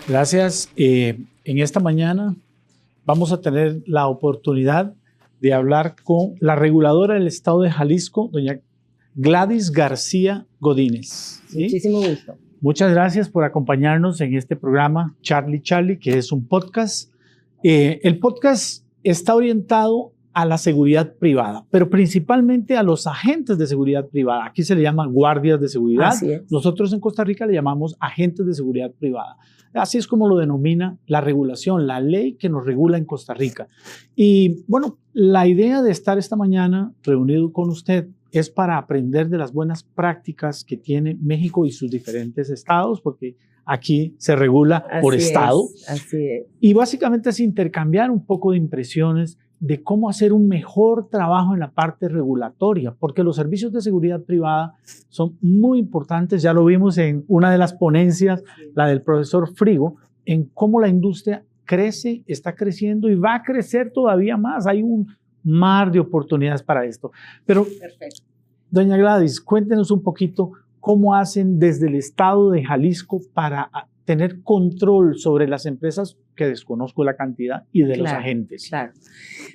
Gracias. En esta mañana vamos a tener la oportunidad de hablar con la reguladora del Estado de Jalisco, doña Gladys García Godínez. ¿Sí? Muchísimo gusto. Muchas gracias por acompañarnos en este programa Charlie, que es un podcast. El podcast está orientado a la seguridad privada, pero principalmente a los agentes de seguridad privada. Aquí se le llaman guardias de seguridad. Así es. Nosotros en Costa Rica le llamamos agentes de seguridad privada. Así es como lo denomina la regulación, la ley que nos regula en Costa Rica. Y bueno, la idea de estar esta mañana reunido con usted es para aprender de las buenas prácticas que tiene México y sus diferentes estados, porque aquí se regula por estado. Así es. Y básicamente es intercambiar un poco de impresiones de cómo hacer un mejor trabajo en la parte regulatoria, porque los servicios de seguridad privada son muy importantes. Ya lo vimos en una de las ponencias, la del profesor Frigo, en cómo la industria crece, está creciendo y va a crecer todavía más. Hay un mar de oportunidades para esto. Pero, perfecto. Doña Gladys, cuéntenos un poquito cómo hacen desde el estado de Jalisco para tener control sobre las empresas, que desconozco la cantidad, y de los agentes. Claro.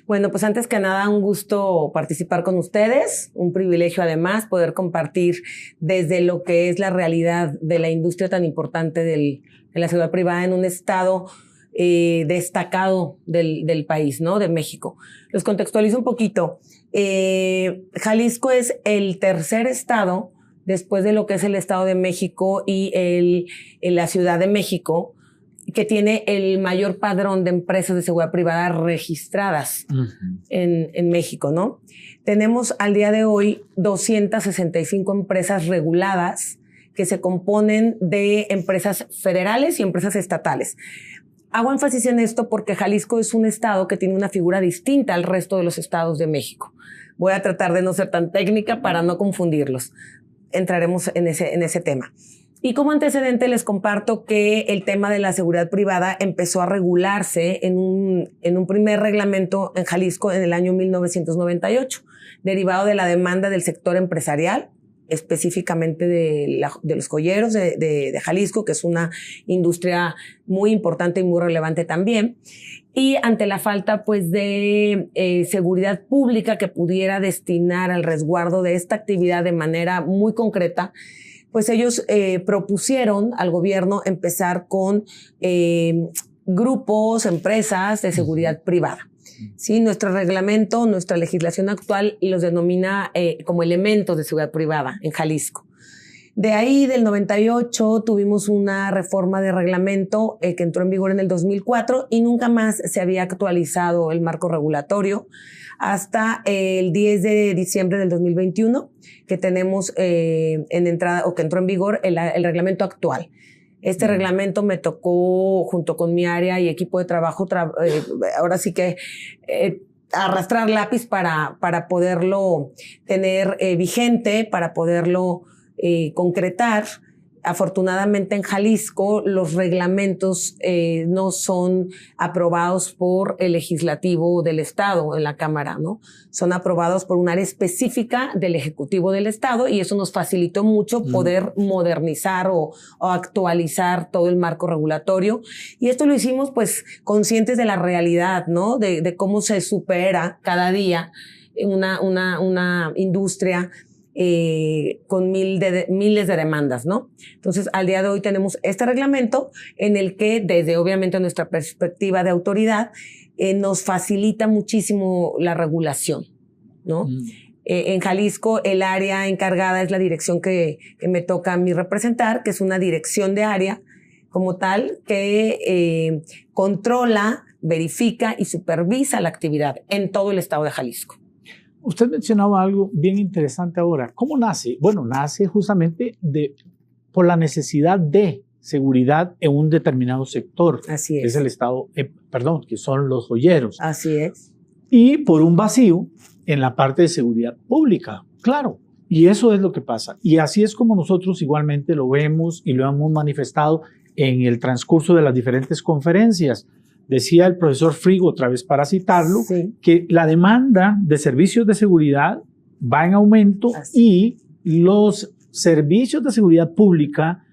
Bueno, pues antes que nada, un gusto participar con ustedes, un privilegio además poder compartir desde lo que es la realidad de la industria tan importante de la seguridad privada en un estado destacado del país, ¿no? De México. Los contextualizo un poquito. Jalisco es el tercer estado después de lo que es el Estado de México y la Ciudad de México, que tiene el mayor padrón de empresas de seguridad privada registradas en México, ¿no? Tenemos al día de hoy 265 empresas reguladas que se componen de empresas federales y empresas estatales. Hago énfasis en esto porque Jalisco es un estado que tiene una figura distinta al resto de los estados de México. Voy a tratar de no ser tan técnica para no confundirlos. Entraremos en ese tema. Y como antecedente les comparto que el tema de la seguridad privada empezó a regularse en un primer reglamento en Jalisco en el año 1998, derivado de la demanda del sector empresarial, específicamente de los joyeros de Jalisco, que es una industria muy importante y muy relevante también. Y ante la falta, pues, de seguridad pública que pudiera destinar al resguardo de esta actividad de manera muy concreta, pues ellos propusieron al gobierno empezar con grupos, empresas de seguridad privada. Sí, nuestro reglamento, nuestra legislación actual los denomina como elementos de seguridad privada en Jalisco. De ahí, del 98, tuvimos una reforma de reglamento que entró en vigor en el 2004 y nunca más se había actualizado el marco regulatorio hasta el 10 de diciembre del 2021, que tenemos en entrada, o que entró en vigor el reglamento actual. Este reglamento me tocó, junto con mi área y equipo de trabajo, ahora sí que arrastrar lápiz para poderlo tener vigente, para poderlo concretar. Afortunadamente en Jalisco los reglamentos no son aprobados por el legislativo del estado en la Cámara, ¿no? Son aprobados por un área específica del Ejecutivo del estado y eso nos facilitó mucho poder modernizar o actualizar todo el marco regulatorio. Y esto lo hicimos pues conscientes de la realidad, ¿no? De cómo se supera cada día una industria con miles de demandas, ¿no? Entonces, al día de hoy tenemos este reglamento en el que, desde obviamente nuestra perspectiva de autoridad, nos facilita muchísimo la regulación, ¿no? En Jalisco, el área encargada es la dirección que me toca a mí representar, que es una dirección de área como tal que controla, verifica y supervisa la actividad en todo el estado de Jalisco. Usted mencionaba algo bien interesante ahora. ¿Cómo nace? Bueno, nace justamente por la necesidad de seguridad en un determinado sector. Así es. Que es el estado, que son los joyeros. Así es. Y por un vacío en la parte de seguridad pública. Claro. Y eso es lo que pasa. Y así es como nosotros igualmente lo vemos y lo hemos manifestado en el transcurso de las diferentes conferencias. Decía el profesor Frigo, otra vez para citarlo, sí, que la demanda de servicios de seguridad va en aumento y los servicios de seguridad pública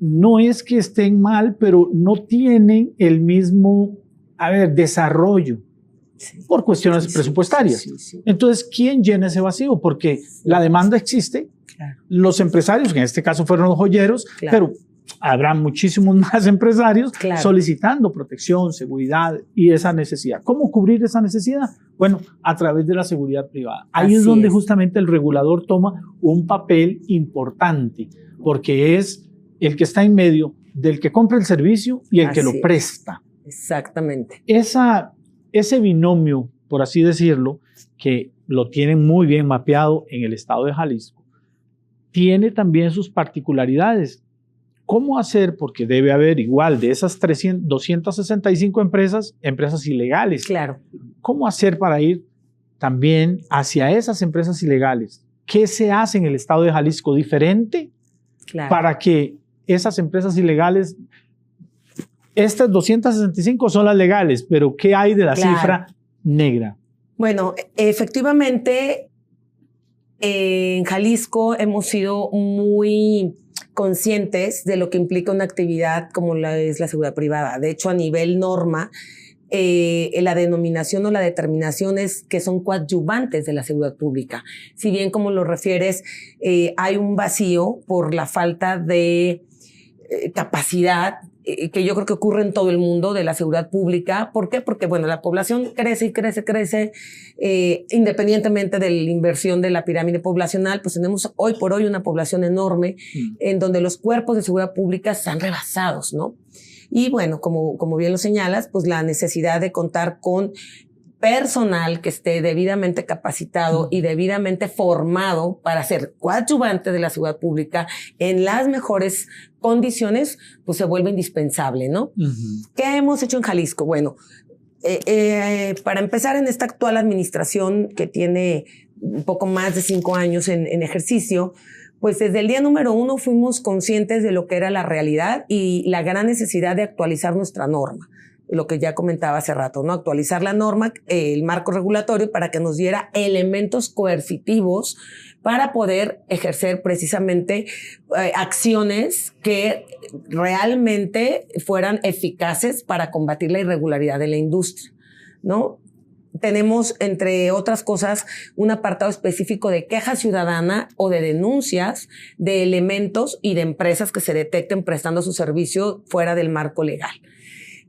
no es que estén mal, pero no tienen el mismo, desarrollo por cuestiones presupuestarias. Entonces, ¿quién llena ese vacío? Porque la demanda existe, los empresarios, que en este caso fueron los joyeros, pero habrá muchísimos más empresarios solicitando protección, seguridad y esa necesidad. ¿Cómo cubrir esa necesidad? Bueno, a través de la seguridad privada. Ahí es donde justamente el regulador toma un papel importante, porque es el que está en medio del que compra el servicio y el que lo presta. Exactamente. Ese binomio, por así decirlo, que lo tienen muy bien mapeado en el estado de Jalisco, tiene también sus particularidades. ¿Cómo hacer? Porque debe haber igual de esas 265 empresas ilegales. Claro. ¿Cómo hacer para ir también hacia esas empresas ilegales? ¿Qué se hace en el estado de Jalisco diferente para que esas empresas ilegales, estas 265 son las legales, pero ¿qué hay de la cifra negra? Bueno, efectivamente, en Jalisco hemos sido muy conscientes de lo que implica una actividad como es la seguridad privada. De hecho, a nivel norma, la denominación o la determinación es que son coadyuvantes de la seguridad pública. Si bien, como lo refieres, hay un vacío por la falta de capacidad que yo creo que ocurre en todo el mundo de la seguridad pública. ¿Por qué? Porque, bueno, la población crece y crece, independientemente de la inversión de la pirámide poblacional, pues tenemos hoy por hoy una población enorme en donde los cuerpos de seguridad pública están rebasados, ¿no? Y bueno, como bien lo señalas, pues la necesidad de contar con personal que esté debidamente capacitado y debidamente formado para ser coadyuvante de la seguridad pública en las mejores condiciones, pues se vuelve indispensable, ¿no? ¿Qué hemos hecho en Jalisco? Bueno, para empezar, en esta actual administración que tiene un poco más de 5 años en ejercicio, pues desde el día número 1 fuimos conscientes de lo que era la realidad y la gran necesidad de actualizar nuestra norma. Lo que ya comentaba hace rato, ¿no? Actualizar la norma, el marco regulatorio, para que nos diera elementos coercitivos para poder ejercer precisamente acciones que realmente fueran eficaces para combatir la irregularidad de la industria, ¿no? Tenemos, entre otras cosas, un apartado específico de queja ciudadana o de denuncias de elementos y de empresas que se detecten prestando su servicio fuera del marco legal.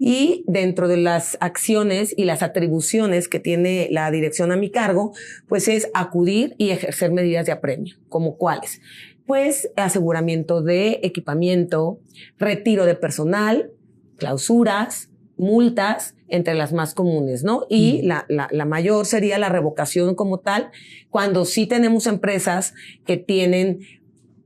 Y dentro de las acciones y las atribuciones que tiene la dirección a mi cargo, pues es acudir y ejercer medidas de apremio. ¿Como cuáles? Pues aseguramiento de equipamiento, retiro de personal, clausuras, multas, entre las más comunes, ¿no? Y la mayor sería la revocación como tal, cuando sí tenemos empresas que tienen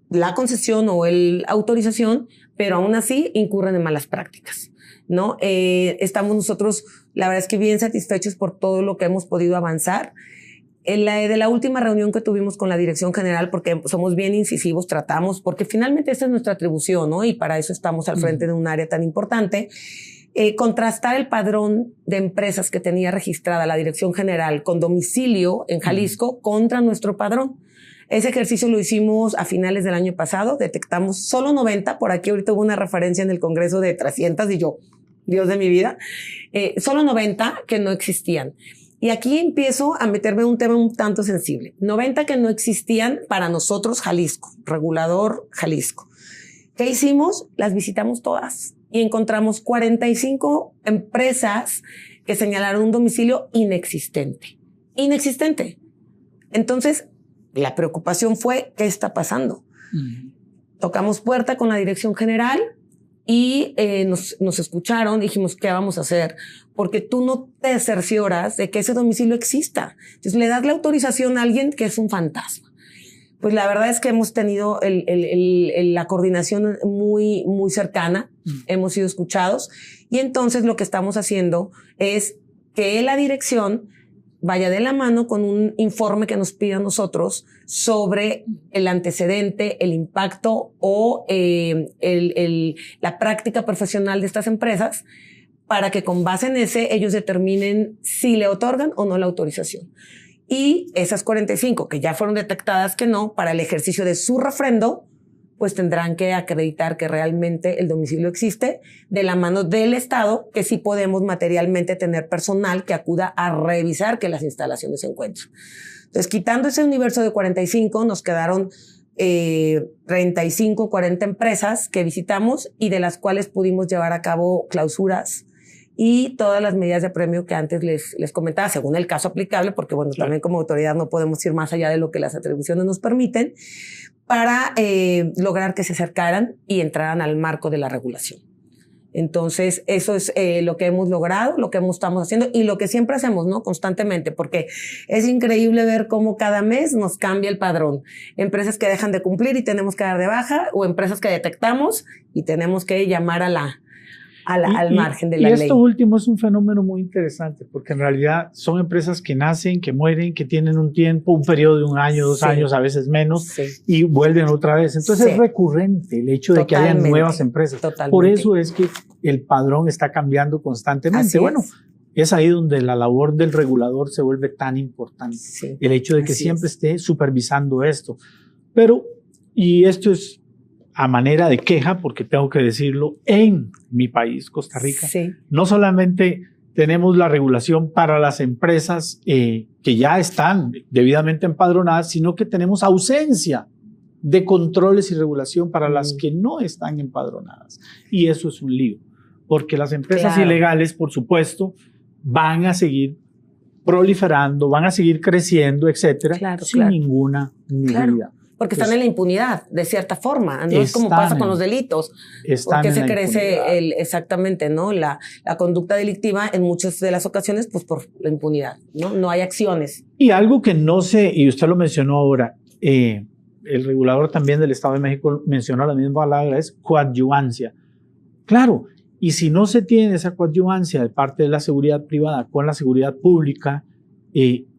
la concesión o la autorización, pero aún así incurren en malas prácticas, ¿no? Estamos nosotros, la verdad es que bien satisfechos por todo lo que hemos podido avanzar. De la última reunión que tuvimos con la Dirección General, porque somos bien incisivos, tratamos, porque finalmente esa es nuestra atribución, ¿no? Y para eso estamos al frente de un área tan importante. Contrastar el padrón de empresas que tenía registrada la Dirección General con domicilio en Jalisco contra nuestro padrón. Ese ejercicio lo hicimos a finales del año pasado, detectamos solo 90, por aquí ahorita hubo una referencia en el Congreso de 300 y yo, Dios de mi vida, solo 90 que no existían. Y aquí empiezo a meterme en un tema un tanto sensible. 90 que no existían para nosotros Jalisco, regulador Jalisco. ¿Qué hicimos? Las visitamos todas y encontramos 45 empresas que señalaron un domicilio inexistente. Inexistente. Entonces, la preocupación fue, ¿qué está pasando? Tocamos puerta con la Dirección General y nos escucharon, dijimos, ¿qué vamos a hacer? Porque tú no te cercioras de que ese domicilio exista. Entonces le das la autorización a alguien que es un fantasma. Pues la verdad es que hemos tenido la coordinación muy, muy cercana, hemos sido escuchados y entonces lo que estamos haciendo es que la dirección vaya de la mano con un informe que nos pida a nosotros sobre el antecedente, el impacto o la práctica profesional de estas empresas para que con base en ese ellos determinen si le otorgan o no la autorización. Y esas 45 que ya fueron detectadas que no, para el ejercicio de su refrendo, pues tendrán que acreditar que realmente el domicilio existe de la mano del Estado, que sí podemos materialmente tener personal que acuda a revisar que las instalaciones se encuentran. Entonces, quitando ese universo de 45, nos quedaron 35, 40 empresas que visitamos y de las cuales pudimos llevar a cabo clausuras y todas las medidas de apremio que antes les comentaba, según el caso aplicable, porque bueno, también como autoridad no podemos ir más allá de lo que las atribuciones nos permiten, para lograr que se acercaran y entraran al marco de la regulación. Entonces, eso es lo que hemos logrado, lo que estamos haciendo y lo que siempre hacemos, ¿no? Constantemente, porque es increíble ver cómo cada mes nos cambia el padrón. Empresas que dejan de cumplir y tenemos que dar de baja, o empresas que detectamos y tenemos que llamar al margen de la ley. Y esto último es un fenómeno muy interesante, porque en realidad son empresas que nacen, que mueren, que tienen un tiempo, un periodo de 1 año, 2 años, a veces menos, y vuelven otra vez. Entonces es recurrente el hecho de que haya nuevas empresas. Totalmente. Por eso es que el padrón está cambiando constantemente. Bueno, es ahí donde la labor del regulador se vuelve tan importante. El hecho de que siempre esté supervisando esto. Pero, y esto es a manera de queja, porque tengo que decirlo, en mi país, Costa Rica, no solamente tenemos la regulación para las empresas que ya están debidamente empadronadas, sino que tenemos ausencia de controles y regulación para las que no están empadronadas. Y eso es un lío, porque las empresas ilegales, por supuesto, van a seguir proliferando, van a seguir creciendo, etcétera, sin ninguna medida. Porque están en la impunidad, de cierta forma. No es como pasa con los delitos. Porque se crece exactamente, ¿no? La conducta delictiva en muchas de las ocasiones, pues por la impunidad, ¿no? No hay acciones. Y algo que no sé, y usted lo mencionó ahora, el regulador también del Estado de México mencionó la misma palabra, es coadyuvancia. Claro, y si no se tiene esa coadyuvancia de parte de la seguridad privada con la seguridad pública,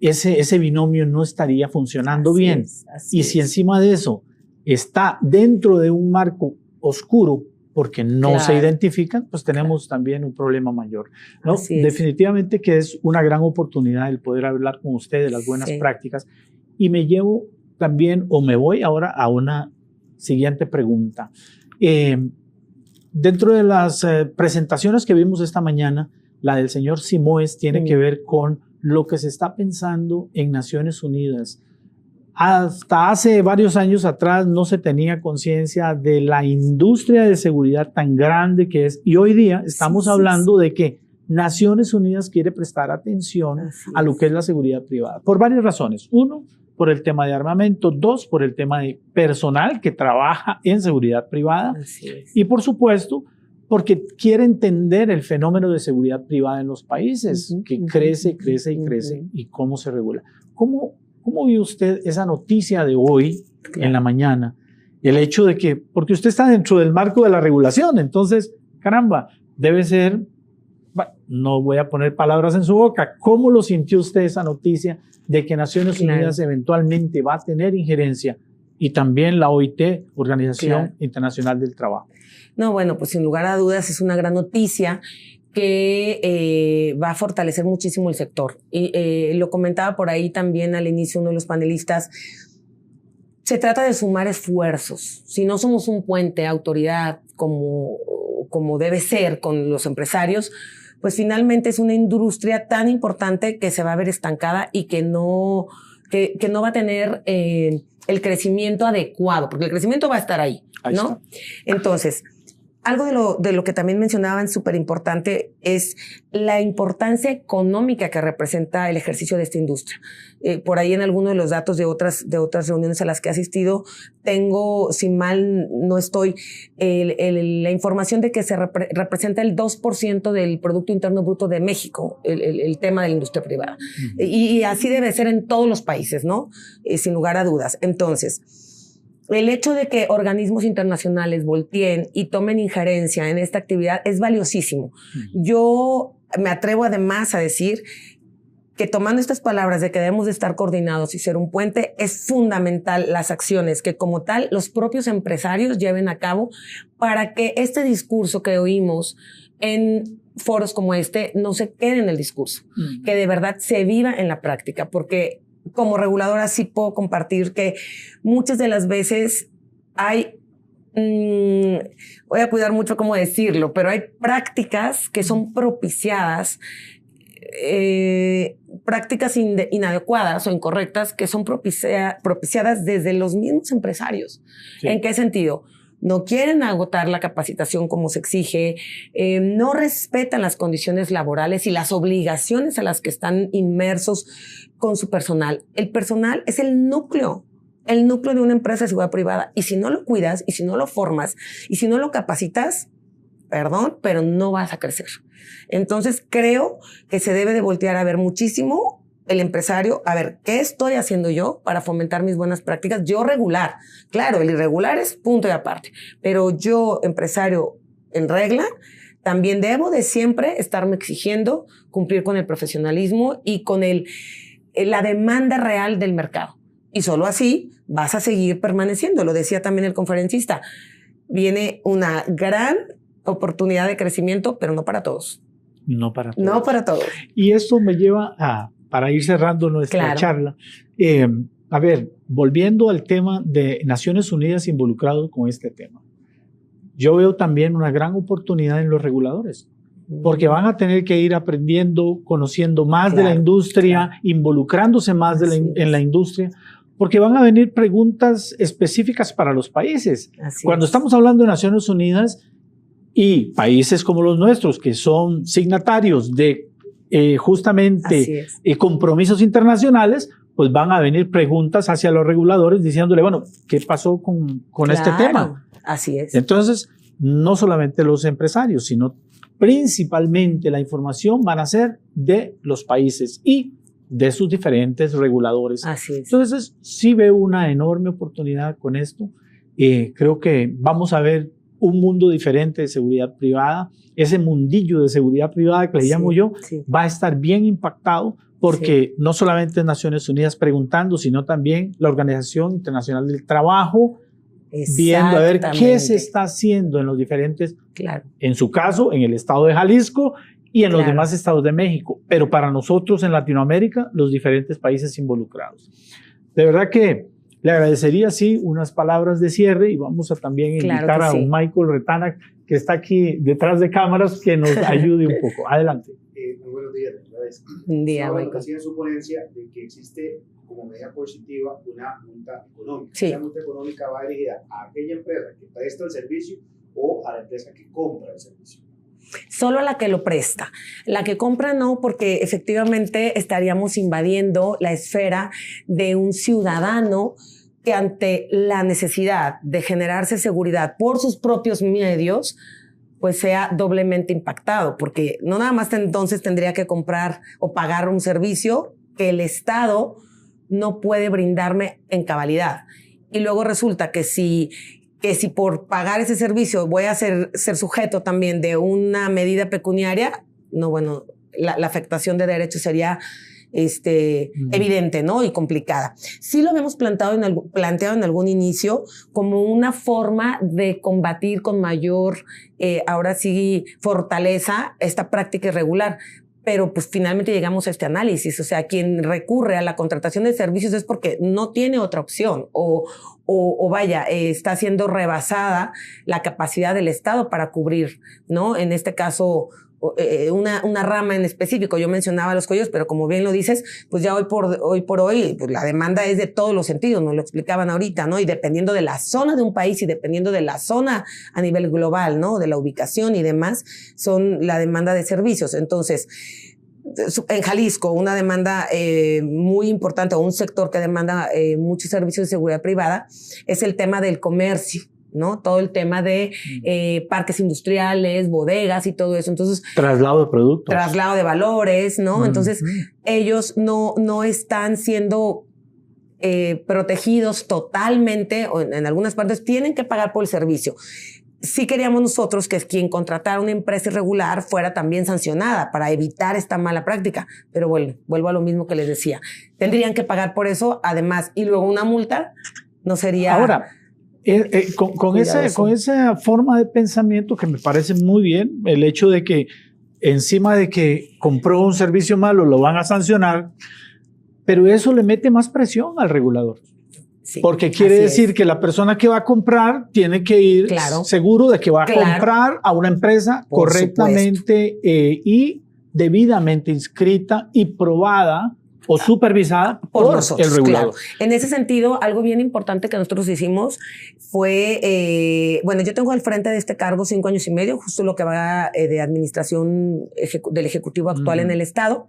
ese binomio no estaría funcionando bien. Y si encima de eso está dentro de un marco oscuro porque no se identifican, pues tenemos también un problema mayor, ¿no? Definitivamente que es una gran oportunidad el poder hablar con usted de las buenas prácticas. Y me llevo también, o me voy ahora a una siguiente pregunta. Dentro de las presentaciones que vimos esta mañana, la del señor Simoes tiene que ver con lo que se está pensando en Naciones Unidas. Hasta hace varios años atrás no se tenía conciencia de la industria de seguridad tan grande que es, y hoy día estamos hablando de que Naciones Unidas quiere prestar atención a lo que es la seguridad privada, por varias razones. 1, por el tema de armamento. 2, por el tema de personal que trabaja en seguridad privada. Y por supuesto, porque quiere entender el fenómeno de seguridad privada en los países, que crece y cómo se regula. ¿Cómo vio usted esa noticia de hoy en la mañana? El hecho de que, porque usted está dentro del marco de la regulación, entonces, caramba, debe ser, no voy a poner palabras en su boca, ¿cómo lo sintió usted esa noticia de que Naciones Unidas eventualmente va a tener injerencia y también la OIT, Organización Internacional del Trabajo? No, bueno, pues sin lugar a dudas es una gran noticia que va a fortalecer muchísimo el sector. Y lo comentaba por ahí también al inicio uno de los panelistas. Se trata de sumar esfuerzos. Si no somos un puente, autoridad, como debe ser con los empresarios, pues finalmente es una industria tan importante que se va a ver estancada y que no va a tener el crecimiento adecuado, porque el crecimiento va a estar ahí, ¿no? Entonces, algo de lo que también mencionaban súper importante es la importancia económica que representa el ejercicio de esta industria. Por ahí en alguno de los datos de otras reuniones a las que he asistido, tengo, si mal no estoy, la información de que se representa el 2% del Producto Interno Bruto de México, el tema de la industria privada. Y así debe ser en todos los países, ¿no? Sin lugar a dudas. Entonces, el hecho de que organismos internacionales volteen y tomen injerencia en esta actividad es valiosísimo. Yo me atrevo además a decir que tomando estas palabras de que debemos de estar coordinados y ser un puente, es fundamental las acciones que como tal los propios empresarios lleven a cabo para que este discurso que oímos en foros como este no se quede en el discurso, que de verdad se viva en la práctica, porque como reguladora sí puedo compartir que muchas de las veces hay voy a cuidar mucho cómo decirlo, pero hay prácticas que son propiciadas, prácticas inadecuadas o incorrectas que son propiciadas desde los mismos empresarios. Sí. ¿En qué sentido? No quieren agotar la capacitación como se exige, no respetan las condiciones laborales y las obligaciones a las que están inmersos con su personal. El personal es el núcleo de una empresa de seguridad privada, y si no lo cuidas, y si no lo formas, y si no lo capacitas, perdón, pero no vas a crecer. Entonces creo que se debe de voltear a ver muchísimo el empresario, a ver, ¿qué estoy haciendo yo para fomentar mis buenas prácticas? Yo regular, claro, el irregular es punto y aparte, pero yo, empresario en regla, también debo de siempre estarme exigiendo cumplir con el profesionalismo y con la demanda real del mercado. Y solo así vas a seguir permaneciendo. Lo decía también el conferencista. Viene una gran oportunidad de crecimiento, pero no para todos. No para todos. No para todos. Y esto me lleva para ir cerrando nuestra charla. A ver, volviendo al tema de Naciones Unidas involucrado con este tema. Yo veo también una gran oportunidad en los reguladores, porque van a tener que ir aprendiendo, conociendo más de la industria, involucrándose más en la industria, porque van a venir preguntas específicas para los países. Cuando estamos hablando de Naciones Unidas y países como los nuestros, que son signatarios de justamente compromisos internacionales, pues van a venir preguntas hacia los reguladores diciéndole, bueno, ¿qué pasó con este tema? Así es. Entonces, no solamente los empresarios, sino principalmente la información van a ser de los países y de sus diferentes reguladores. Así es. Entonces, sí veo una enorme oportunidad con esto. Creo que vamos a ver un mundo diferente de seguridad privada. Ese mundillo de seguridad privada que le llamo yo va a estar bien impactado porque no solamente Naciones Unidas preguntando, sino también la Organización Internacional del Trabajo, viendo a ver qué se está haciendo en los diferentes, en su caso, en el estado de Jalisco y en los demás estados de México, pero para nosotros en Latinoamérica, los diferentes países involucrados. De verdad que le agradecería, sí, unas palabras de cierre y vamos a también invitar a un Michael Retana que está aquí detrás de cámaras que nos ayude un poco. Adelante. Muy buenos días. Buen día, Michael. Hacía su ponencia de que existe como medida coercitiva una multa económica. La multa económica va dirigida a aquella empresa que presta el servicio o a la empresa que compra el servicio. Solo a la que lo presta. La que compra no, porque efectivamente estaríamos invadiendo la esfera de un ciudadano que ante la necesidad de generarse seguridad por sus propios medios, pues sea doblemente impactado, porque no nada más entonces tendría que comprar o pagar un servicio que el Estado no puede brindarme en cabalidad. Y luego resulta que si por pagar ese servicio voy a ser sujeto también de una medida pecuniaria, no, bueno, la afectación de derechos sería evidente, ¿no? Y complicada. Sí lo habíamos planteado en algún inicio como una forma de combatir con mayor, ahora sí, fortaleza esta práctica irregular. Pero pues finalmente llegamos a este análisis. O sea, quien recurre a la contratación de servicios es porque no tiene otra opción o vaya, está siendo rebasada la capacidad del Estado para cubrir, ¿no? En este caso, una rama en específico. Yo mencionaba los cuellos, pero como bien lo dices, pues ya hoy por hoy pues la demanda es de todos los sentidos, nos lo explicaban ahorita, ¿no? Y dependiendo de la zona de un país y dependiendo de la zona a nivel global, ¿no? De la ubicación y demás, son la demanda de servicios. Entonces, en Jalisco, una demanda muy importante o un sector que demanda muchos servicios de seguridad privada es el tema del comercio, ¿no? Todo el tema de parques industriales, bodegas y todo eso. Entonces, traslado de productos. Traslado de valores, ¿no? Entonces, ellos no están siendo protegidos totalmente, o en algunas partes tienen que pagar por el servicio. Sí queríamos nosotros que quien contratara una empresa irregular fuera también sancionada para evitar esta mala práctica. Pero bueno, vuelvo a lo mismo que les decía. Tendrían que pagar por eso, además, y luego una multa no sería... Ahora, con esa forma de pensamiento que me parece muy bien, el hecho de que encima de que compró un servicio malo lo van a sancionar, pero eso le mete más presión al regulador. Sí, porque quiere decir que la persona que va a comprar tiene que ir seguro de que va a comprar a una empresa correctamente y debidamente inscrita y probada o supervisada por nosotros, el regulador. Claro. En ese sentido, algo bien importante que nosotros hicimos fue, bueno, yo tengo al frente de este cargo 5 años y medio, justo lo que va de administración del Ejecutivo actual en el Estado.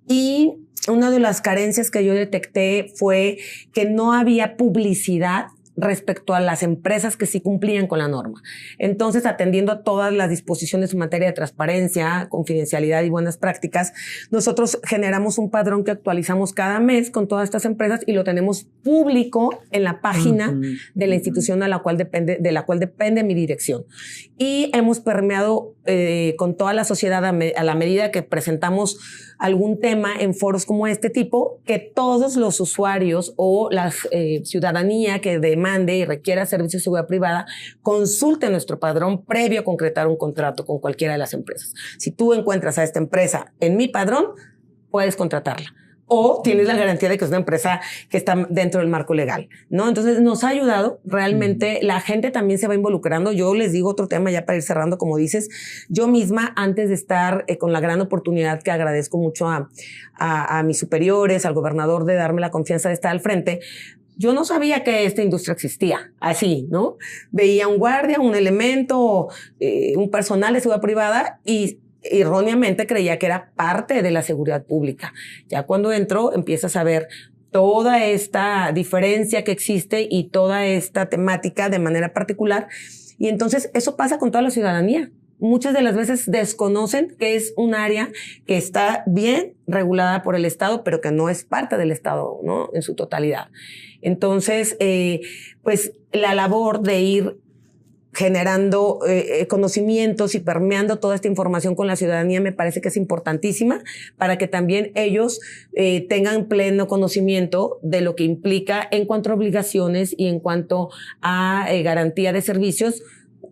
Y una de las carencias que yo detecté fue que no había publicidad respecto a las empresas que sí cumplían con la norma. Entonces, atendiendo a todas las disposiciones en materia de transparencia, confidencialidad y buenas prácticas, nosotros generamos un padrón que actualizamos cada mes con todas estas empresas y lo tenemos público en la página de la institución de la cual depende mi dirección. Y hemos permeado con toda la sociedad a la medida que presentamos algún tema en foros como este tipo, que todos los usuarios o la ciudadanía que demande y requiera servicios de seguridad privada consulte nuestro padrón previo a concretar un contrato con cualquiera de las empresas. Si tú encuentras a esta empresa en mi padrón, puedes contratarla. O tienes la garantía de que es una empresa que está dentro del marco legal, ¿no? Entonces nos ha ayudado realmente. La gente también se va involucrando. Yo les digo otro tema ya para ir cerrando, como dices, yo misma antes de estar con la gran oportunidad que agradezco mucho a mis superiores, al gobernador de darme la confianza de estar al frente, yo no sabía que esta industria existía así, ¿no? Veía un guardia, un elemento, un personal de seguridad privada y erróneamente creía que era parte de la seguridad pública. Ya cuando entro empiezas a ver toda esta diferencia que existe y toda esta temática de manera particular. Y entonces eso pasa con toda la ciudadanía. Muchas de las veces desconocen que es un área que está bien regulada por el Estado, pero que no es parte del Estado, ¿no? En su totalidad. Entonces, pues la labor de ir generando conocimientos y permeando toda esta información con la ciudadanía me parece que es importantísima para que también ellos tengan pleno conocimiento de lo que implica en cuanto a obligaciones y en cuanto a garantía de servicios,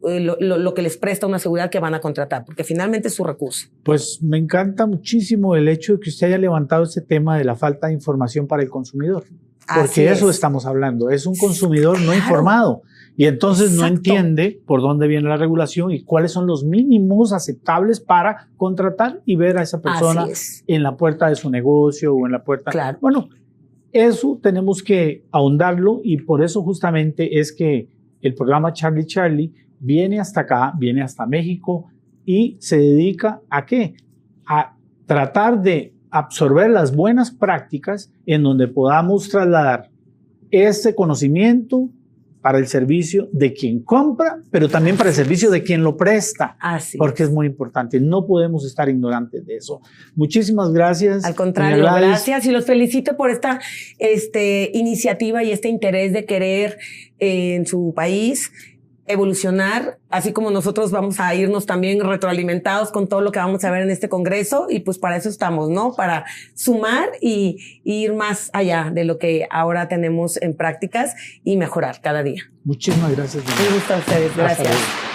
lo que les presta una seguridad que van a contratar, porque finalmente es su recurso. Pues me encanta muchísimo el hecho de que usted haya levantado ese tema de la falta de información para el consumidor, porque eso estamos hablando, es un consumidor no informado. Y entonces no entiende por dónde viene la regulación y cuáles son los mínimos aceptables para contratar y ver a esa persona en la puerta de su negocio o en la puerta. Claro. Bueno, eso tenemos que ahondarlo y por eso justamente es que el programa Charlie Charlie viene hasta acá, viene hasta México y se dedica ¿a qué? A tratar de absorber las buenas prácticas en donde podamos trasladar este conocimiento para el servicio de quien compra, pero también para el servicio de quien lo presta, porque es muy importante. No podemos estar ignorantes de eso. Muchísimas gracias. Al contrario, gracias y los felicito por esta iniciativa y este interés de querer en su país evolucionar, así como nosotros vamos a irnos también retroalimentados con todo lo que vamos a ver en este congreso y pues para eso estamos, ¿no? Para sumar y ir más allá de lo que ahora tenemos en prácticas y mejorar cada día. Muchísimas gracias. Un gusto a ustedes. Gracias.